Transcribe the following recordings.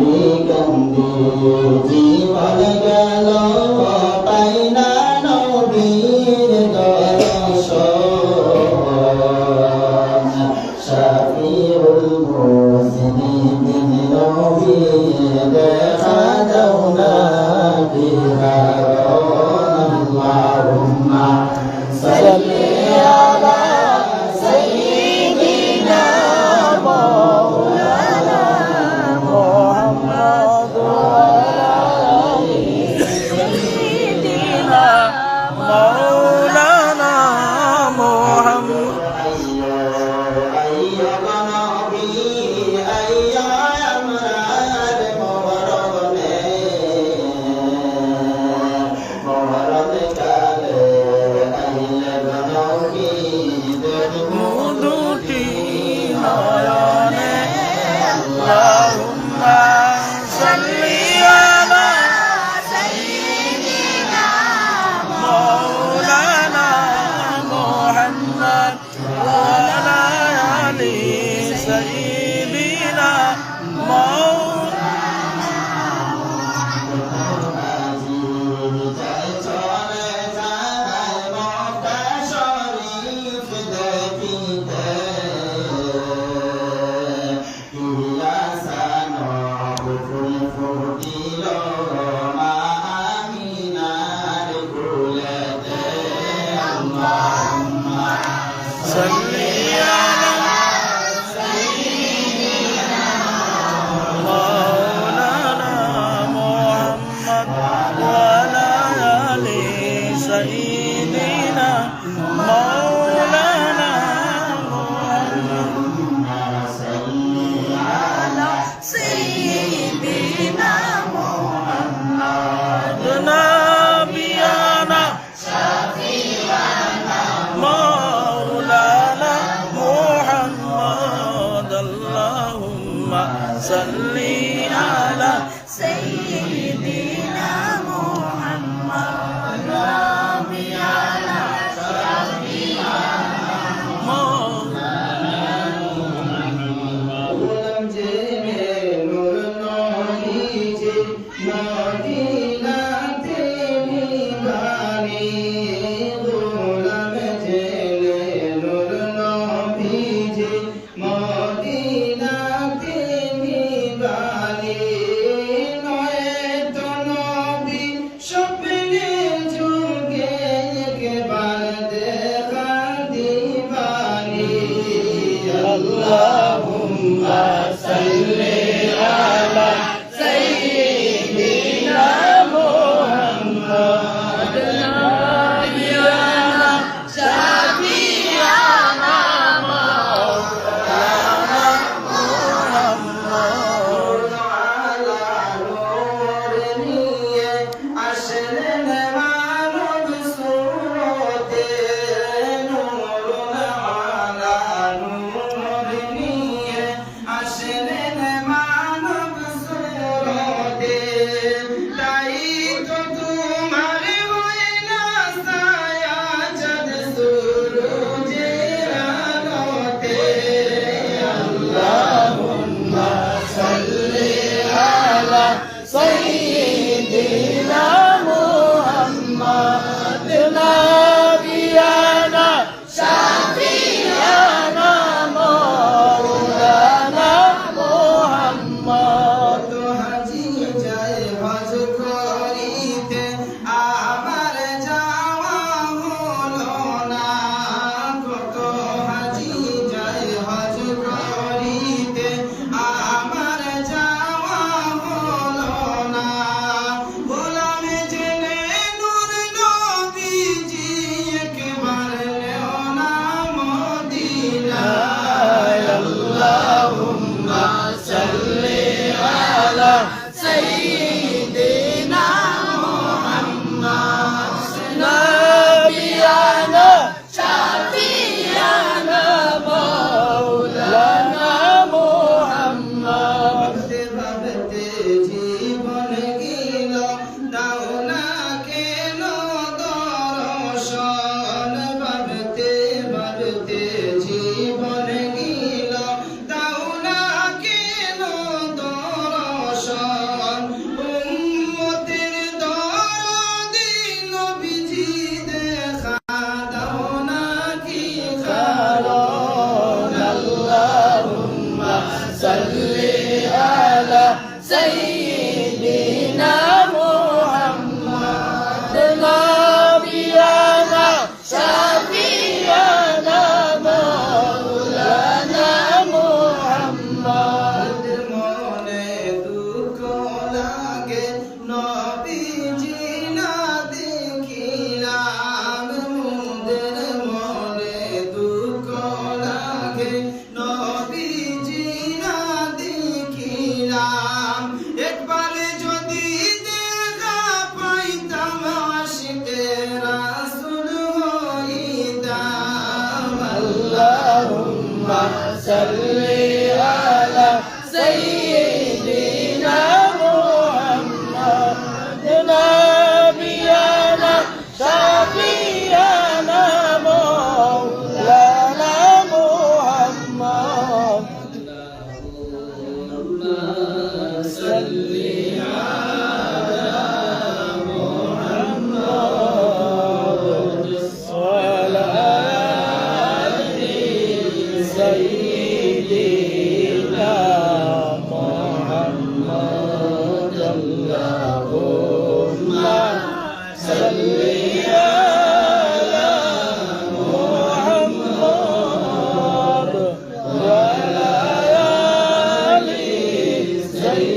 কান্দি কান্দি জীবন গেল পাই না নবীর দর্শন শাফিউল মুজনিবিন নবী দেখা দাও না বিহারণ আল্লাহুম্মা সাল্লি আলা সাইয়্যিদিনা মাওলানা মুহাম্মদ ওয়া আলা আলি সাইয়্যিদিনা মাওলানা মুহাম্মদ আইয়া নবী আইয়া আমরার মরণে মরণ কালে আইয়া নবী দেখো দুটি নয়নে আল্লাহুম্মা সাল্লি আলা সাইয়্যিদিনা মাওলানা মুহাম্মদ ওয়া আলা আলি সাইয়্যিদিনা صل على سيدنا سيدنا محمد نبينا شفيعنا مولانا محمد صل على محمد وعلى آل سيدنا محمد اللهم صل على محمد وعلى آل سيدنا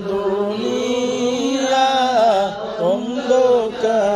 দুনিয়া অন্ধকার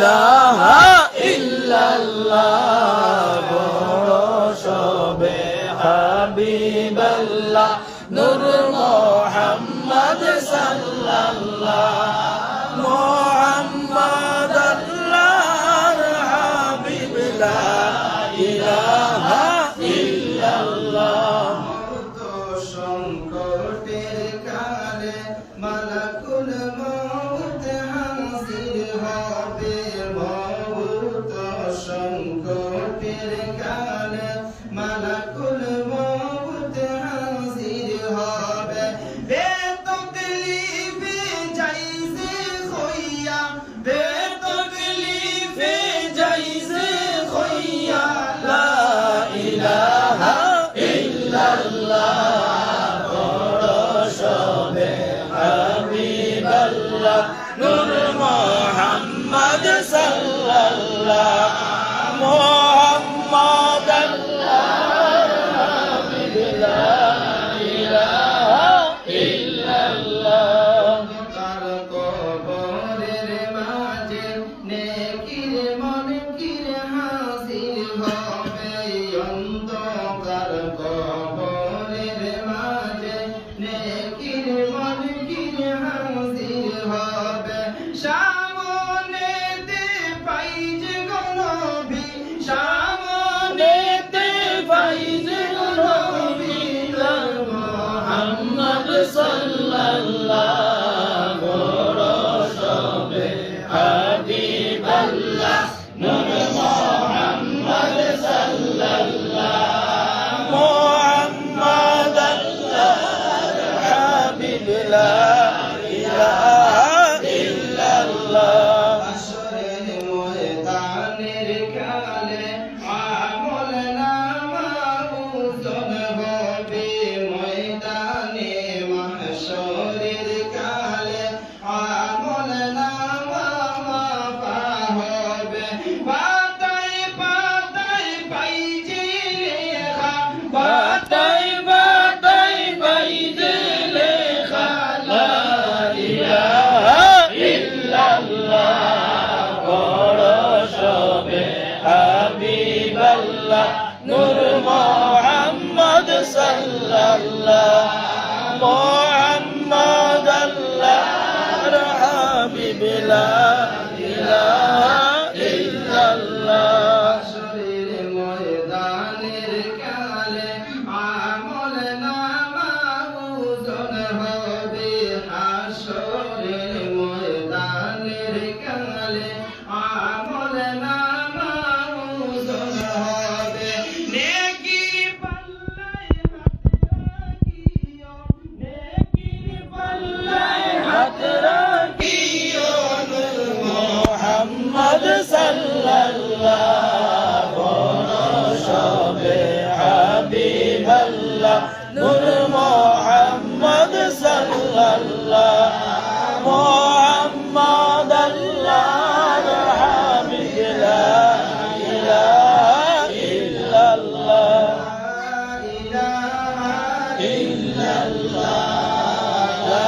ইলাহা ইল্লাল্লাহ বড় সবে হাবিবাল্লাহ নূর মুহাম্মদ সাল্লাল্লাহ মুহাম্মদ আল্লাহর হাবিব লা ইলাহা ইল্লাল্লাহ সংকটের কালে মালাকুল মউত হাজির হবে মউত সংকটের কালে মালাকুল মউত হাজির হবে বেতকলিফে যাইছে খইয়া বেতকলিফে যাইছে খইয়া লা ইলাহা ইল্লাল্লাহ বড় সবে হাবিবাল্লাহ নূর মুহাম্মদ সাল্লাল্লাহ মুহাম্মদ আল্লাহর হাবিব লা ইলাহা ইল্লাল্লাহ তার কবরের মাঝে নেকির মুনকির হাজির হবে অন্ধকার কবরের মাঝে নেকির মুনকির হাজির হবে সামনেতে পাইছে গো নবী সামনেতে পাইছে গো নবী মুহাম্মদ সাল্লাল্লাহ বড় সবে হাবিবাল্লাহ নূর মুহাম্মদ সাল্লাল্লাহ মুহাম্মদ আল্লাহর হাবিব লা ইলাহা ইল্লাল্লাহ আসরের ময়দানের কালে আমল নামা ওজন হবে ময়দানে মাহশরের কালে আমল নামা মাপা হবে পাতায় পাতায় পাইছে লেখা বাতাই বাতাই বাইদে লেখা লা ইলাহা ইল্লাল্লাহ বড় সবে হাবিবাল্লাহ নূর মুহাম্মদ সাল্লাল্লাহ মুহাম্মদ আল্লাহর হাবিব লা ইলাহা ইল্লাল্লাহ হাসরের ময়দানের কালে আমল নামা ওজন হবে হাসরের ময়দানের কালে আমল নামা ওজন হবে নেকি পাল্লায় হাত রাখিও নূর মুহাম্মদ সাল্লাল্লাহ বড় সবে হাবিবাল্লাহ নূর মুহাম্মদ সাল্লাল্লাহ মুহাম্মদ আল্লাহর হাবিব লা ইলাহা ইল্লাল্লাহ ইল্লাল্লাহ লা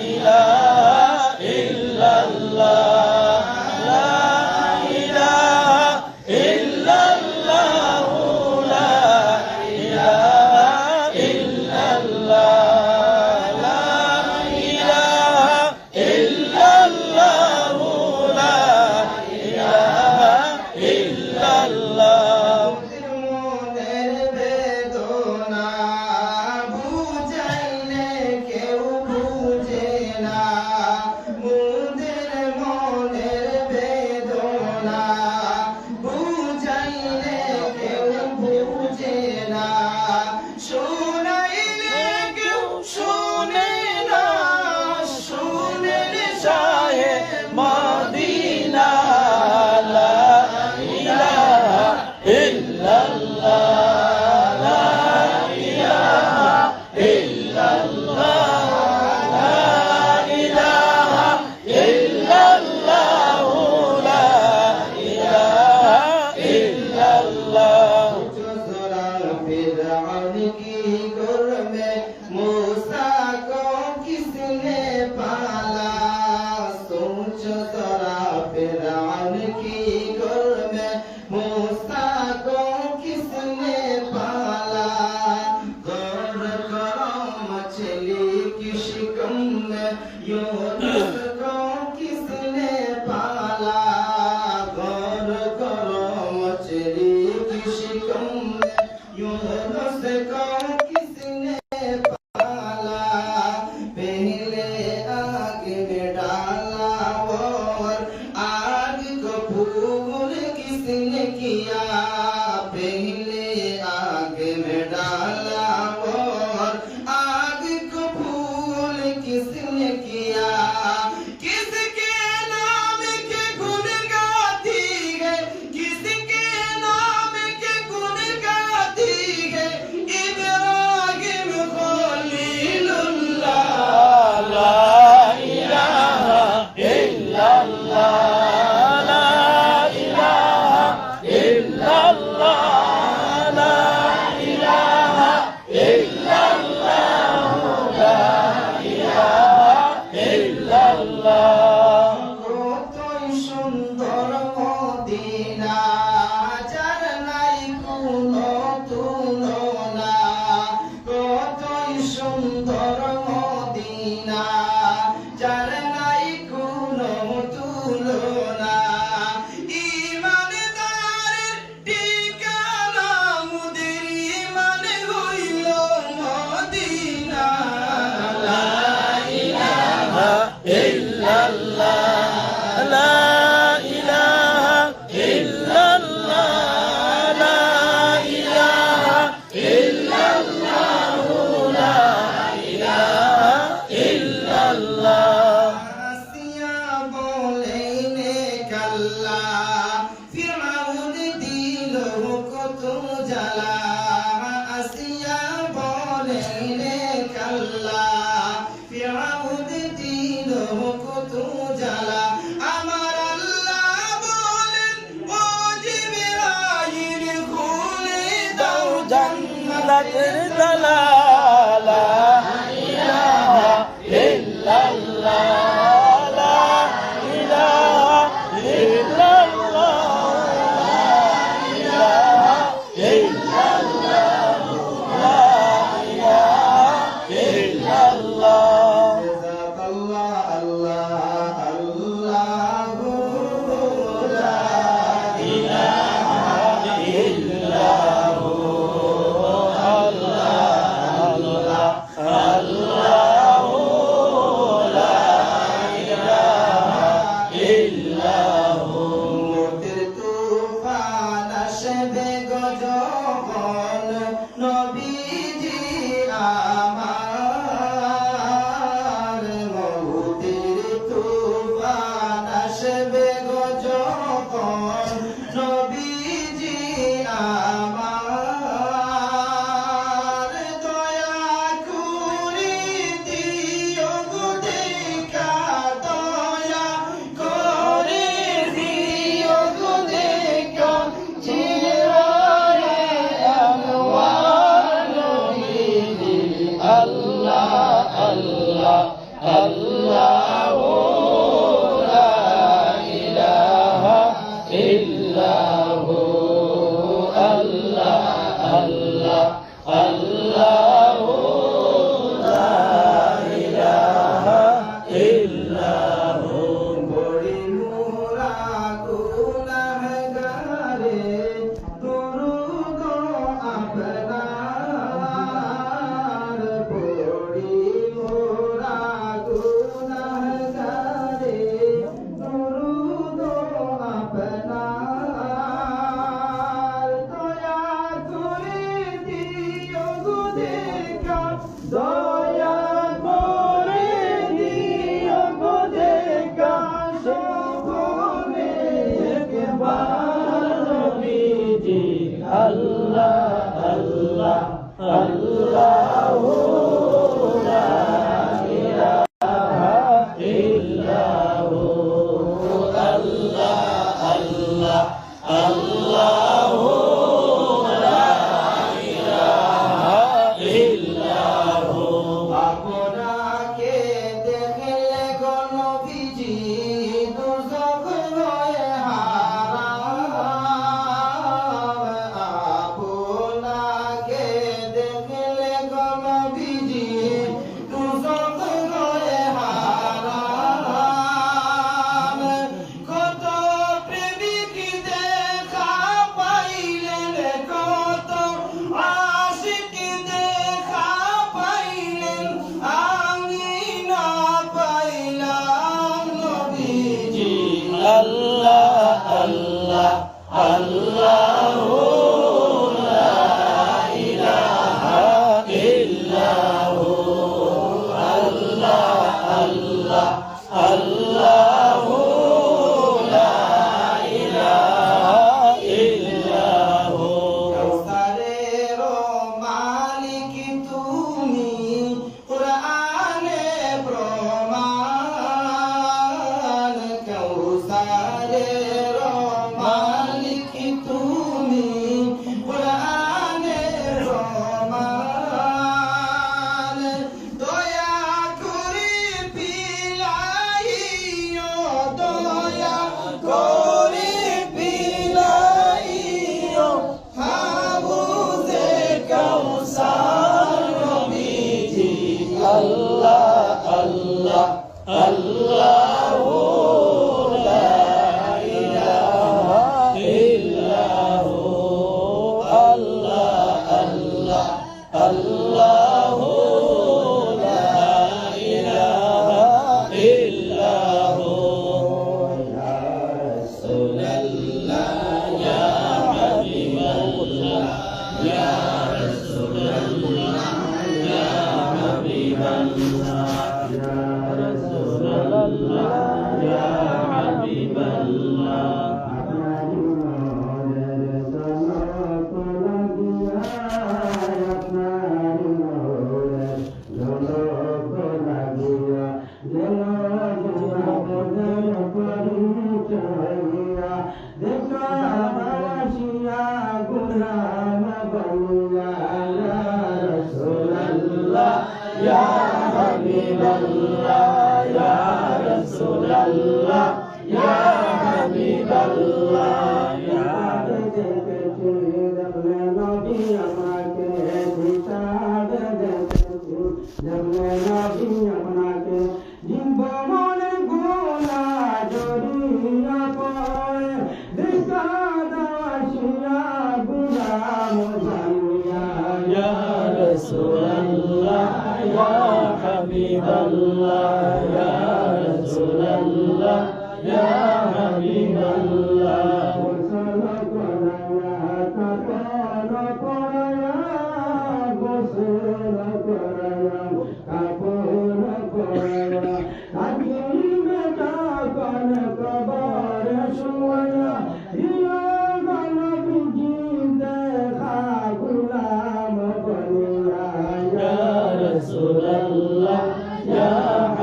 ইলাহা ইল্লাল্লাহ লা ইলাহা ইল্লাল্লাহ লা ইলাহা ইল্লাল্লাহ লা ইলাহা ইল্লাল্লাহ লা ইলাহা ইল্লাল্লাহ মনের বেদনা বুঝাইলে मछली की शिकम में यूनुस को किसने पाला गौर करो मछली की शिकम में यूनुस को किसने पाला पहले आग में डाला और आग को फूल किसने किया पहले आग में डाला और आग को फूल किसने किया किसके नाम के गुण गाती है किसके नाम के गुण गाती है इब्राहिम खलीलुल्लाह ला इलाहा इल्लल्लाह ला इलाहा इल्लल्लाह ला इलाहा इल्लल्लाह ला इलाहा ইল্লাল্লাহ কতই সুন্দর মদিনা যার নাই কোনো তুলনা কতই সুন্দর মদিনা যার নাই কোনো তুলনা ইমানদারের ঠিকানা মুদের ইমান হইল মদিনা লা ইলাহা ইল্লাল্লাহ লা ইলাহা ইল্লাল্লাহ লা ইলাহা ইল্লাল্লাহ লা ইলাহা ইল্লাল্লাহ আসিয়া বলেনে কাল্লা ফিরআউন দিল কত জ্বালা আসিয়া বলেনে কাল্লা ফিরআউন দিল কত জ্বালা আমার আল্লাহ বলেন ও জিবরাইল খুলে দাও জান্নাতের তালা লা ইলাহা ইল্লাল্লাহ লা ইলাহা ইল্লাল্লাহ লা ইলাহা ইল্লাল্লাহ লা ইলাহা ইল্লাল্লাহ জাযাকাল্লাহ আল্লাহ আল্লাহ লা ইলাহা ইল্লাল্লাহ আল্লাহ আল্লাহ লা ইলাহা ইল্লাল্লাহ মোদের তুফান আসবে গজবন নবীজি আমার মোদের তুফান আসবে গজবন নবীজি আমার দয়া করে দিও গো দেখা দয়া করে দিও গো দেখা চিরায়ে আনওয়ার নবীজি আল্লাহ আল্লাহ আল্লাহ লা ইলাহা ইল্লাল্লাহ আল্লাহ আল্লাহ আল্লাহ লা ইলাহা ইল্লাল্লাহ বড়ি মোরা গুনাহগারে দুরুদ আপনার বড়ি মোরা Allah, Allah, Allahu la ilaha illahu. Allah, Allah, Allahu la ilaha illahu. Ya Rasulallah, ya Habiballah, ya Rasulallah, ya Habiballah, ya Rasulallah, ya Habiballah. Ya Habiballah, ya Rasulallah, ya Habiballah, ya Ya Rasulallah, ya Habiballah, ya Rasulallah, ya Habiballah. Rasulallah, ya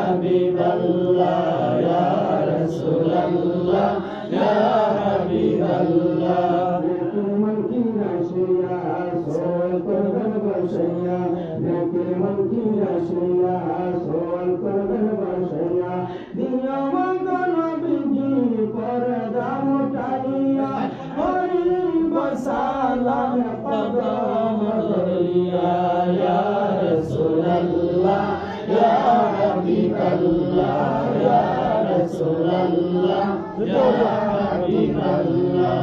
Habiballah, ya Rasulallah, ya Habiballah. Salam qadam ya Rasulallah, ya Habiballah, ya Rasulallah, ya Habiballah.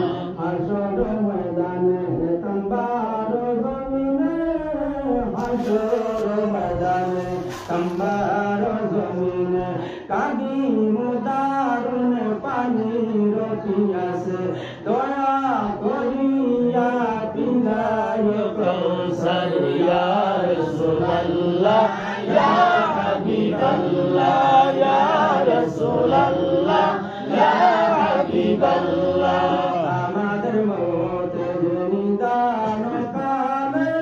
Hasyar maidane tambar zamine, hasyar maidane tambar zamine, kadi mudarun pani rotias doya koriya pindaye kausar ya Rasulallah, ya Habiballah, ya Rasulallah, ya Habiballah. Amader mote nidan kale,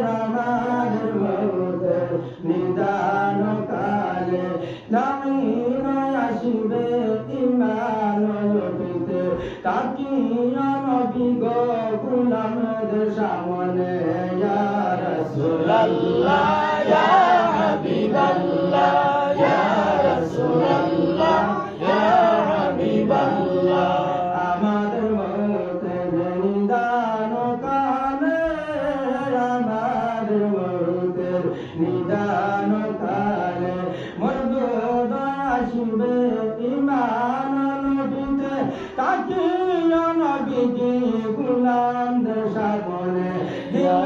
amader mote nidan kale, namina ashibe iman yopite, takiya nabi go gulam deshamane ya Rasulallah, ya Habiballah, ya Rasulallah, ya Habiballah. Amader mote nidan kale, amader mote nidan kale, mardud ashibe iman lobite, takiya nabi gulam deshamane ya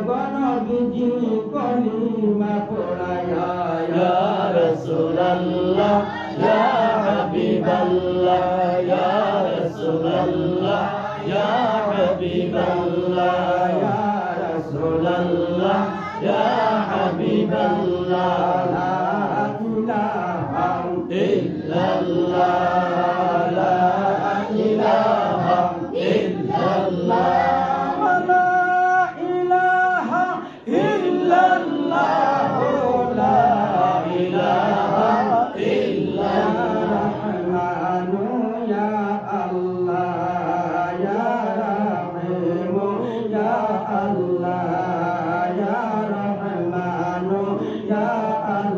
Nabiji kalima poraya ya Rasulallah, ya Habiballah, ya Rasulallah, ya Habiballah, ya Rasulallah, ya Habiballah. La ilaha illallah, la ilaha illallah. Allah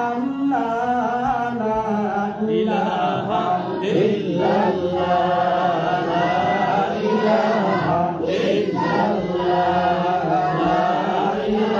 আল্লাহ লা ইলাহা ইল্লাল্লাহ লা ইলাহা ইল্লাল্লাহ লা ইলাহা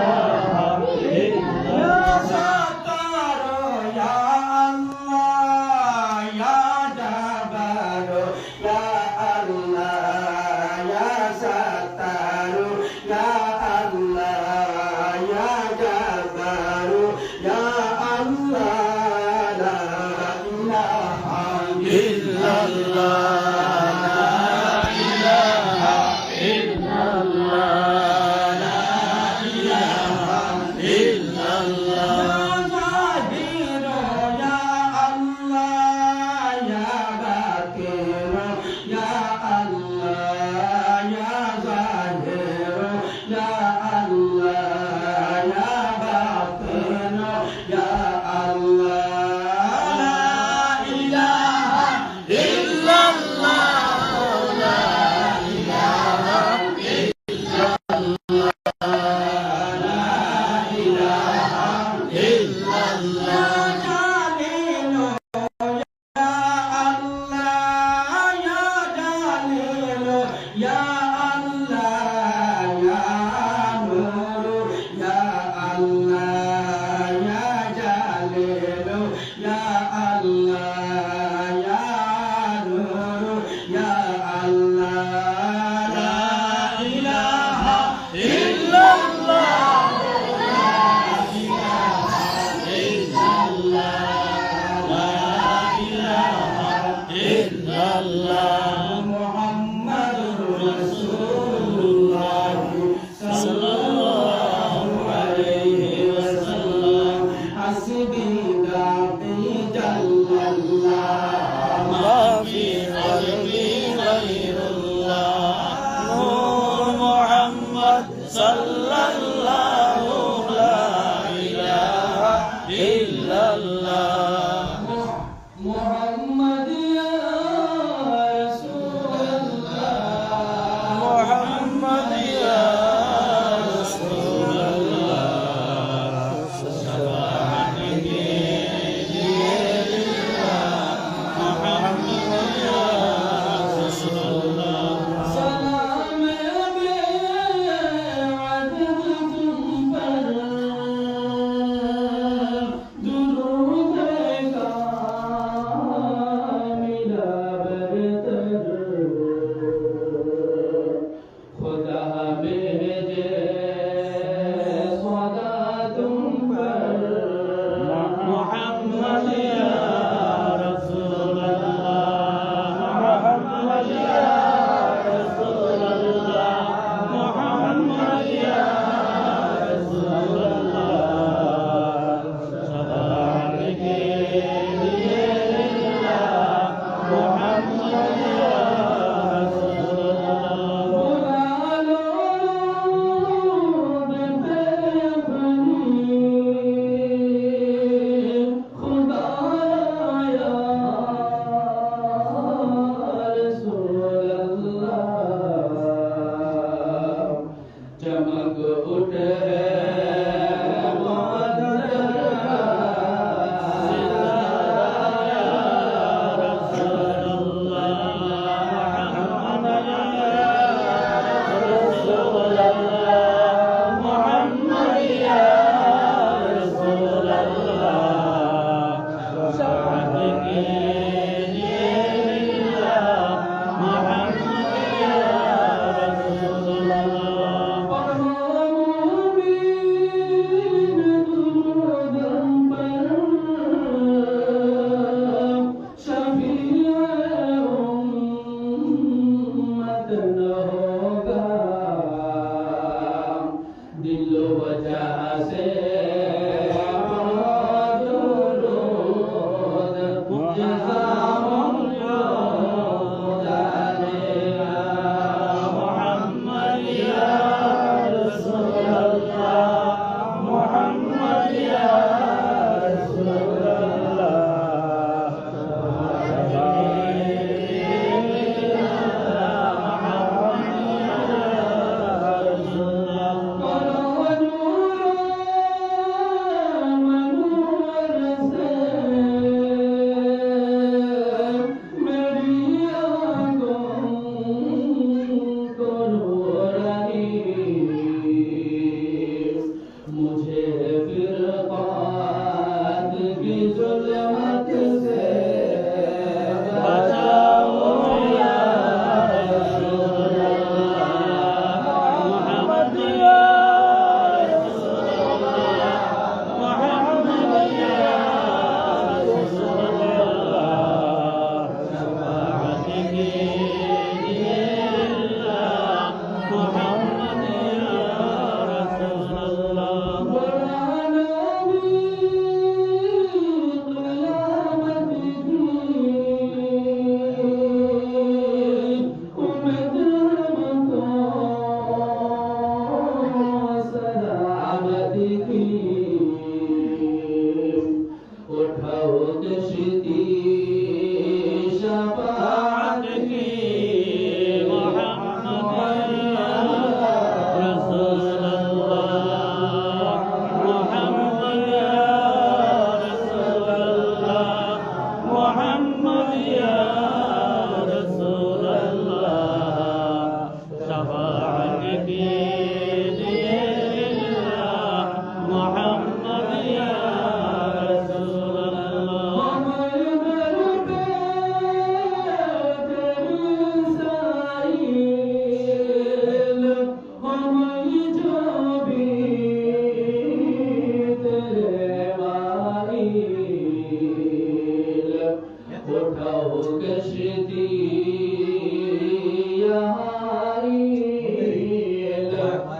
उठाओ कश्ती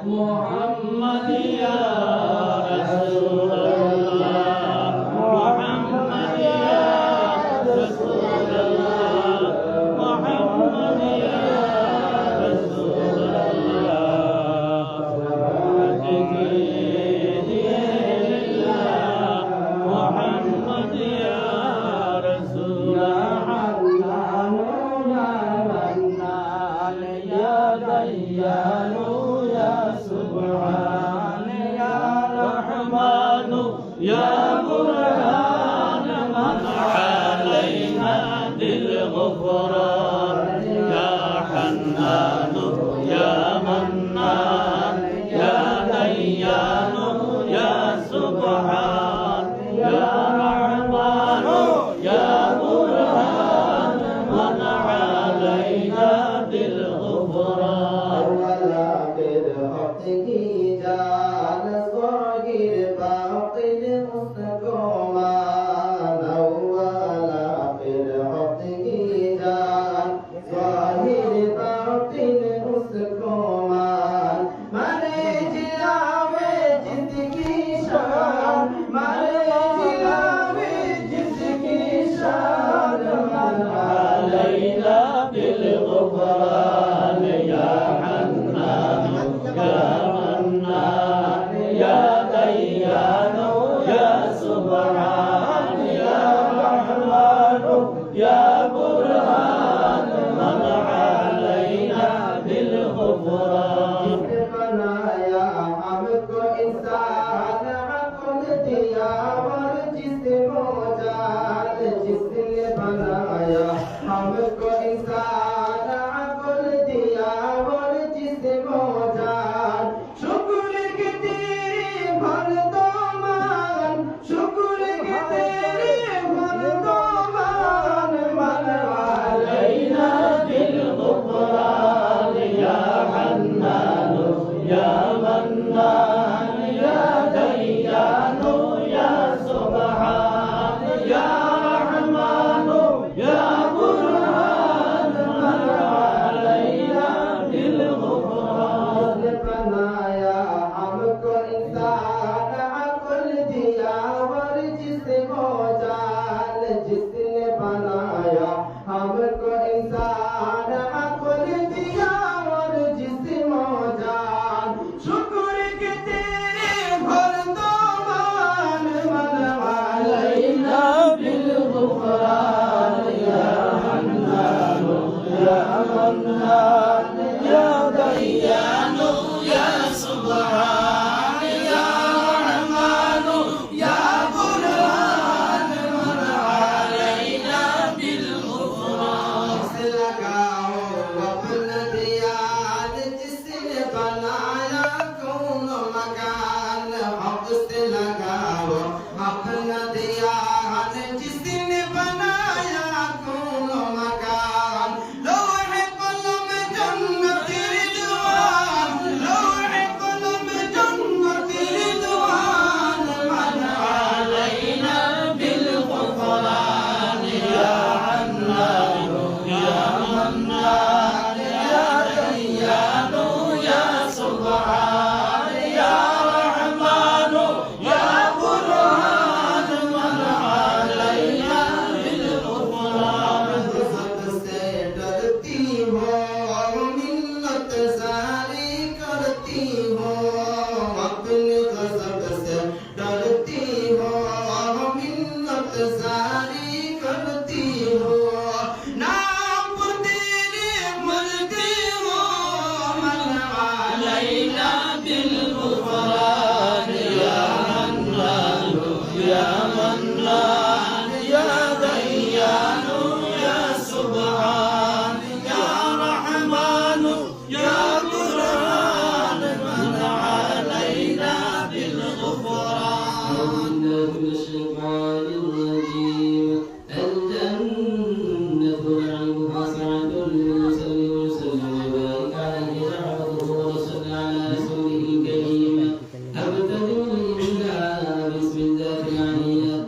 मोहम्मद या रसूल अल्लाह मोहम्मद या रसूल अल्लाह मोहम्मद या रसूल अल्लाह मोहम्मद या रसूल يا برهان من علينا بالغفران يا حنان يا منان يا ديان يا سبحان يا رحمن يا برهان من علينا بالغفران ولا بالحق جعل صغير باطل مستقوما ولا بالحق جعل صغير باطل مستقوما مانے جلاوے جس کی شان مانے جلاوے جس کی شان من علينا بالغفران يا حنان يا منان يا ديان يا سبحان يا رحمن يا برهان من علينا بالغفران बनाया हमको इंसान अकुल दिया और जिस्म जान जिसने बनाया हमको इंसान अकुल दिया और जिस्म जान शुक्र के तेरे भर दो मान शुक्र के तेरे भर दो मान मन علينا بالغفران يا حنان يا منان يا ديان يا سبحان يا رحمن يا برهان من علينا بالغفران बनाया हमको इंसान अकुल दिया और जिस्म जान जिसने बनाया हमको इंसान अकुल दिया और जिस्म जान शुक्र के तेरे भर दो मान मन علينا بالغفران يا حنان يا منان يا ديان يا سبحان يا رحمن يا برهان من علينا بالغفران लगाओ अपना दियान जिसने बनाया कौन मकान हक से लगाओ अपना दियान जिसने बनाया कौन मकान लोहे कलम जन्नत रिजवान लोहे कलम जन्नत रिजवान मन علينا بالغفران يا حنان يا منان يا ديان يا سبحان يا رحمن يا برهان من علينا بالغفران हसद से डरती हो मिन्नत सारी करती हो अपने हसद से डरती हो मिन्नत सारी करती हो नाम पर तेरे मरती हो मन علينا بالغفران يا حنان يا منان يا ديان يا سبحان يا رحمن يا برهان من علينا بالغفران الشيطان الرجيم الجنة نعيمها سعة للمسلم ويسلم ويبارك عليه دعوته وصل على رسوله الكريم أبتدئ بسم الله العلي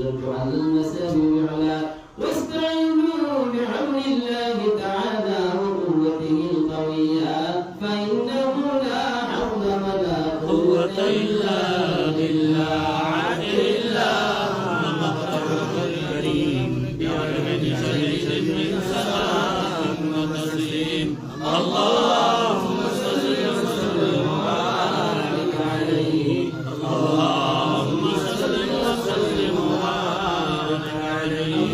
على المسامع بعلا واستعينوا بحول الله تعالى وقوته القوية فإنه لا حول ولا قوة إلا بالله عدل الله ومقره الكريم بعلم شديد من سلام وتسليم اللهم صل وسلم وبارك عليه اللهم صل وسلم وبارك عليه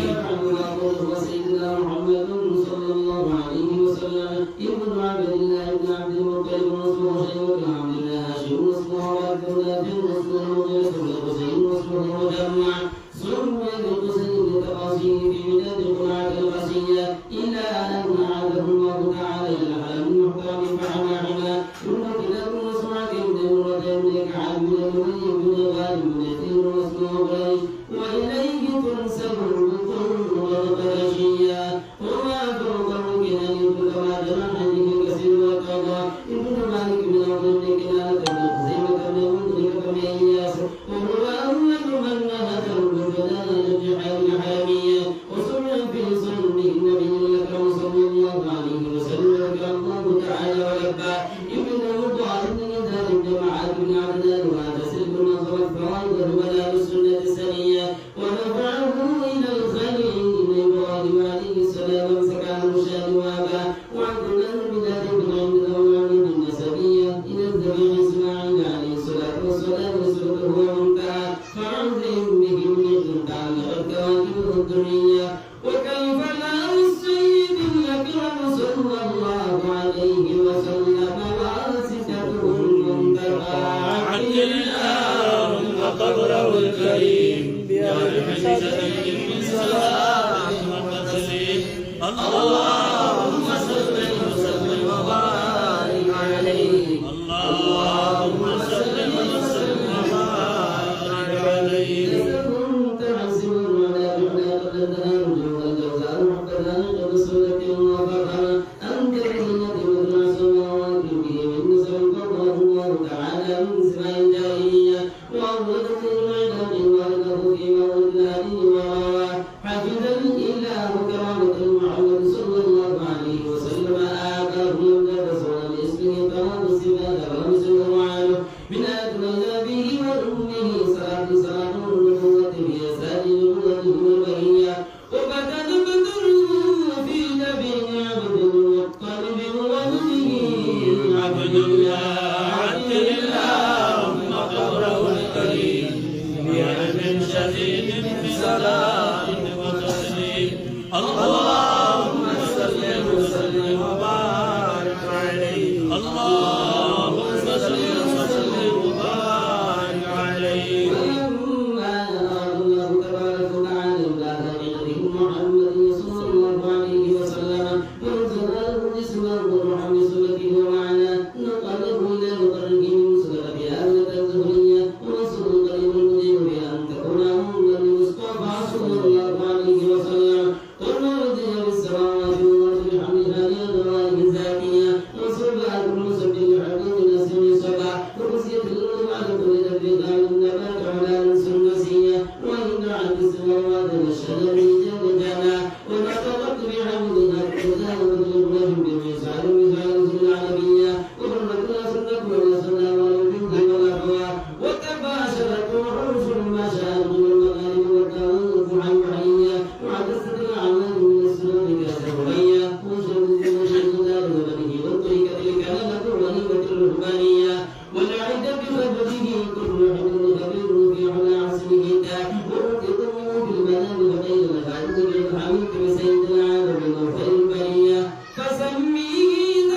وسيدنا محمد صلى الله عليه وسلم ابن عبد الله بن عبد المطلب واسمه شيبة بن عبد الله هاشم واسمه عبد الله بن مسلم وجلس بن حسين واسمه مجمع سمي بالحسين بتقاسيه في بلاد قرعة القاسية إلى أن أعاده الله تعالى إلى الحلم المحترم فحماحنا ثم كتاب وسمعة من امرأة لك عبد الولي بن غالب بن يسير واسمه قريش وإليه تنسب الركن والقرشية وما فوقه كنان كما جرى حديث كثير والقضاء ابن مالك بن عبد بن كنانة بن خزيمة بن مدرك بن إياس وهو أول من نهت الجبلان الجحيم الحامية وسمع في صلبه النبي الأكرم صلى الله عليه وسلم الله تعالى ولبى ابن مطاع بن يزال الجماعات بن عدنان وهذا سلب النصر الفرائض الولاء السنة السنية ونفعه إلى الخليل إبراهيم عليه السلام سكان مشاد وابا وعبد الله بلاد بن عبد الله بن النسبية إلى الذبيح إسماعيل عليه الصلاة والسلام وسلطه ومنتهى فعظم به من تعلقت كواكبه الدنيا وكيف لا السيد الأكرم صلى الله عليه وسلم واسطته المنتقى عجل اللهم قبره الكريم بعلم شديد من صلاة وتسليم اللهم صل وسلم وبارك عليه اللهم صل وسلم وبارك عليه كنت حسبا ولا بحنا قد تهاجم الجوزاء محتذا بسورة وفقرا أنت الجنة مثل سماوات به من نسب قضاه الله تعالى من سماء الجاهلية وأولده العباد وأنه في مولد الهدي ورواه حفظ الإله كرامة محمد صلى الله عليه وسلم آتاه يمدى رسول باسمه فراد الصفات ومسه وعاله من أدنى به وأمه صلاة النبوة بأساد نبوته البهية وبدل بدر في نبي عبد المطلب وولده عبد الله عبد اللهم قبره الكريم بعلم شديد من صلاة وتسليم اللهم صل وسلم وبارك عليه اللهم صل وسلم وبارك عليه ولما أراد الله تبارك وتعالى إلى خليقته محمد صلى الله عليه وسلم وانزله جسمه وروحا بسنته ومعناه نقله إلى مقره من سلطة آلة الزهرية ورسول قريب مجيب بأن تكون أمة للمصطفى صلى الله عليه وسلم ونرجع بالسماوات والأرض بحمدها لأدوائه الذاتية وسبحان المسبح حبيب الأسر السبع وقصية الأرض بعد كل ذنب قال النبات على نفس النسية وإن عن السماوات والشجر جل جلا ونطقت بحمدها الكتاب وتجربه بمثال العربية وبركنا سنة ونسنا ونوجه والأحوى وتباشرت وحوش المشاهد والمغارب والتوقف عن وحية وعدست الأعمال من السنة كالسهولية وشهد دار وبنه والطريقة الكلمة الرهيبة الرهبانية والعدة بفضله كل حمد خبير في علا عصره وارتضمه بالمنام وغير الفعل بالحمد بسيد العالم وخير البرية فسميه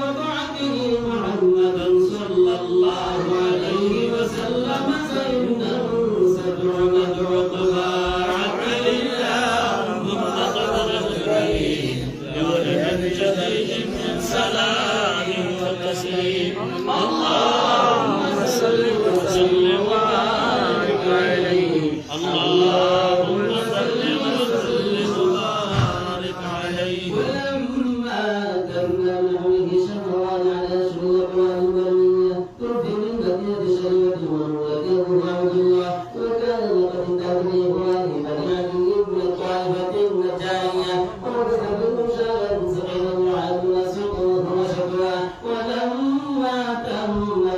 وطاعته محمدا صلى الله عليه وسلم فإنه ستعمد عقبى عقل الله مقتضى الكريم بعلم شديد من سلام وتسليم اللهم صل وسلم وبارك عليه اللهم صل وسلم وبارك عليه ولما تم نحوه شهران على شهور القرآن البرية توفي من مدينة الشريعة ومولده عبد الله وكان لقد انتهى بن إبراهيم بن علي بن الطائفة النجارية وكتب شغل سعيد معاذ وسقوط وشكوى ولما تم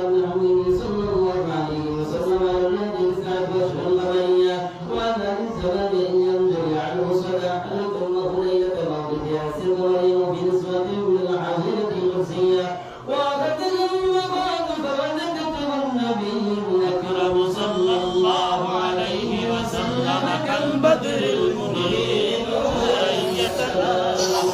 النبي صلى الله عليه وسلم على الذي كتاب أشهر القمرية وأن الزمان أن ينجلي عنه صلاة لكم ليلة موته سر مريم في نسوة من العاجلة القدسية وقد لم بعد فولدته النبي الأكرم صلى الله عليه وسلم كالبدر المنير أن يتنازل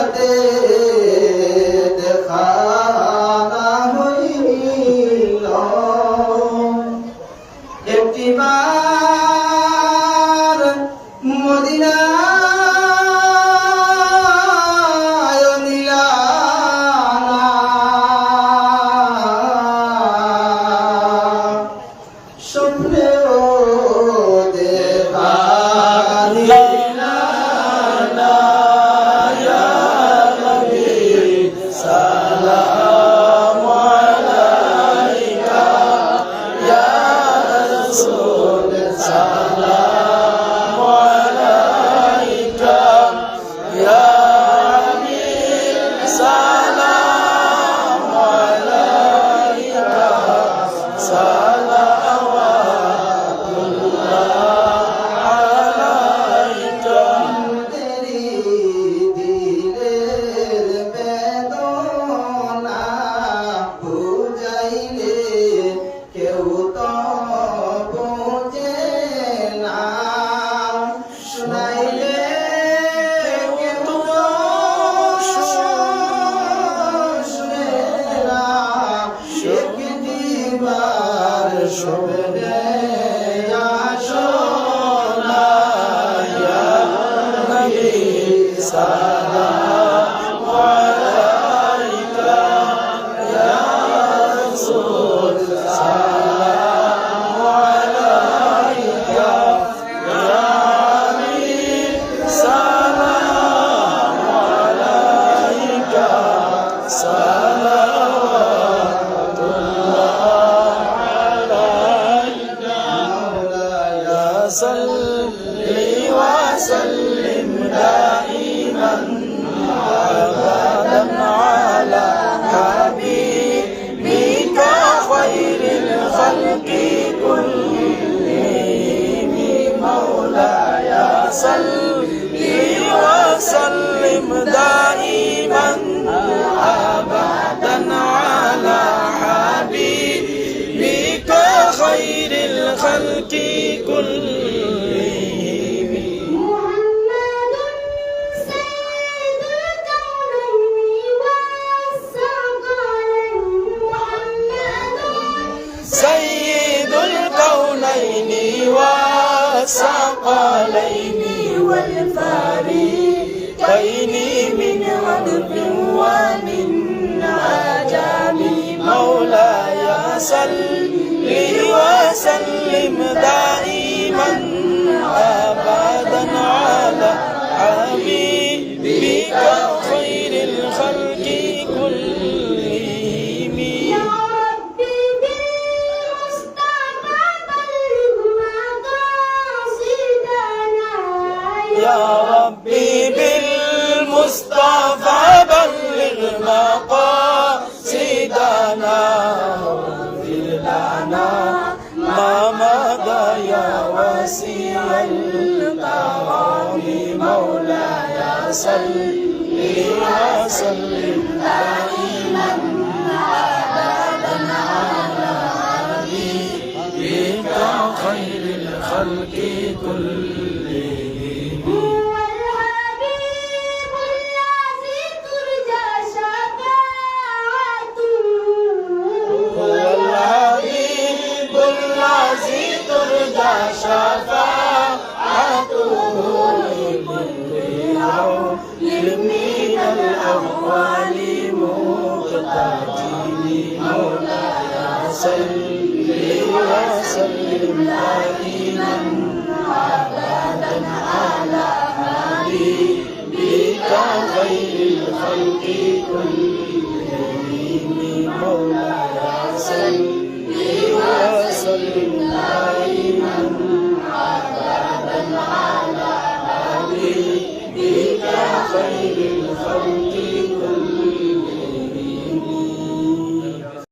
রাতে দেখা না হইল একটিবার মদিনায় নিলা স্বপ্নেও দেখা নিলা না ইয়া নবী সালাম আলাইকা ইয়া রাসূল সালাম আলাইকা ইয়া হাবিব সালাম আলাইকা সালাওয়াতুল্লাহ আলাইকা তেরি দিলের বেদনা বুঝাইলে কেউ তো বোঝে না শুনাইলে কেউ তো শুনে না একটিবার শুনে আসো না ইয়া নবী সালাম আলাইকা ইয়া রাসূল সালাম আলাইকা ইয়া হাবিব সালাম আলাইকা সালাওয়াতুল্লাহ আলাইকা مولاي صلي وسلم دائما أبدا على حبيبك خير الخلق كلهم مولاي صلي وسلم دائما أبدا على حبيبك خير الخلق كلهم محمد سيد الكونين والثقلين محمد سيد الكونين والثقلين والفريقين من عدل ومن عجب مولاي صل وسلم دائما أبدا على حبيبك خير الخلق كلهم يا ربي بالمصطفى بلغ مقاصدنا يا ربي بالمصطفى بلغ مقاصدنا واغفر لنا ما مضى يا وسيع الكرم مولاي صل وسلم دائما ابدا على حبيبك خير الخلق كلهم هو الحبيب الذي ترجى شفاعته هو الحبيب الذي ترجى شفاعته لكل يوم من الأهوال مقتدين مولاي صل وسلم دائما أبدا على حبيبك خير الخلق كلهم مولاي صل وسلم دائما أبدا على حبيبك خير الخلق